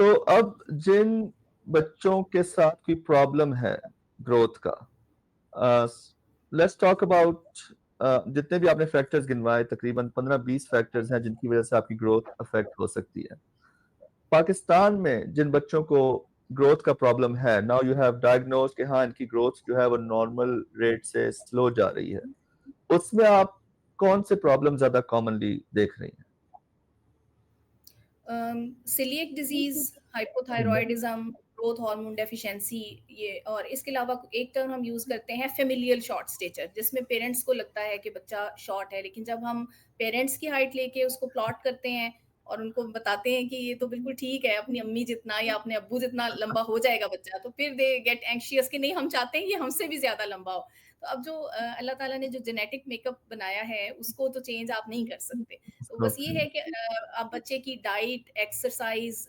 तो अब जिन बच्चों के साथ कोई प्रॉब्लम है ग्रोथ का, लेट्स टॉक अबाउट जितने भी आपने फैक्टर्स गिनवाए, तकरीबन 15-20 फैक्टर्स हैं जिनकी वजह से आपकी ग्रोथ अफेक्ट हो सकती है। पाकिस्तान में जिन बच्चों को ग्रोथ का प्रॉब्लम है, नाउ यू हैव डायग्नोज कि हाँ इनकी ग्रोथ जो है वो नॉर्मल रेट से स्लो जा रही है, उसमें आप कौन से प्रॉब्लम ज्यादा कॉमनली देख रही हैं? Celiac disease, hypothyroidism, growth hormone deficiency, ये और इसके अलावा एक टर्म हम यूज करते हैं फेमिलियल शॉर्ट स्टेचर, जिसमें पेरेंट्स को लगता है कि बच्चा शॉर्ट है, लेकिन जब हम पेरेंट्स की हाइट लेके उसको प्लॉट करते हैं और उनको बताते हैं कि ये तो बिल्कुल ठीक है, अपनी अम्मी जितना या अपने अब्बू जितना लंबा हो जाएगा बच्चा, तो फिर दे गेट एंग्शियस कि नहीं, हम चाहते हैं ये हमसे भी ज्यादा लंबा हो। तो अब जो अल्लाह ताला ने जो जेनेटिक मेकअप बनाया है उसको तो चेंज आप नहीं कर सकते। तो बस ये ओके। है कि आप बच्चे की डाइट, एक्सरसाइज,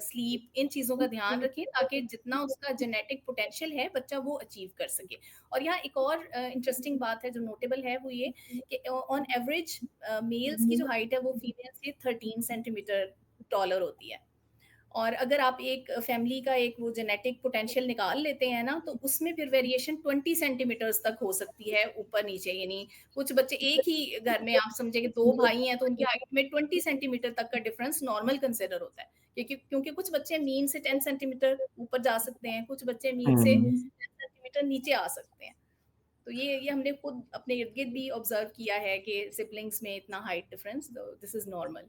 स्लीप, इन चीज़ों का ध्यान रखें ताकि जितना उसका जेनेटिक पोटेंशियल है बच्चा वो अचीव कर सके। और यहाँ एक और इंटरेस्टिंग बात है जो नोटेबल है, वो ये कि ऑन एवरेज मेल्स की जो हाइट है वो फीमेल से 13 सेंटीमीटर टॉलर होती है। और अगर आप एक फैमिली का एक वो जेनेटिक पोटेंशियल निकाल लेते हैं ना, तो उसमें फिर वेरिएशन 20 सेंटीमीटर्स तक हो सकती है ऊपर-नीचे, यानी कुछ बच्चे एक ही घर में, आप समझिए कि 2 भाई हैं, तो उनकी हाइट में 20 सेंटीमीटर तक का डिफरेंस नॉर्मल कंसिडर होता है। क्योंकि कुछ बच्चे मीन से 10 सेंटीमीटर ऊपर जा सकते हैं, कुछ बच्चे मीन से हम्म। 10 सेंटीमीटर नीचे आ सकते हैं। तो ये हमने खुद अपने इर्द-गिर्द भी ऑब्जर्व किया है कि सिबलिंग्स में इतना हाइट डिफरेंस, तो दिस इज़ नॉर्मल।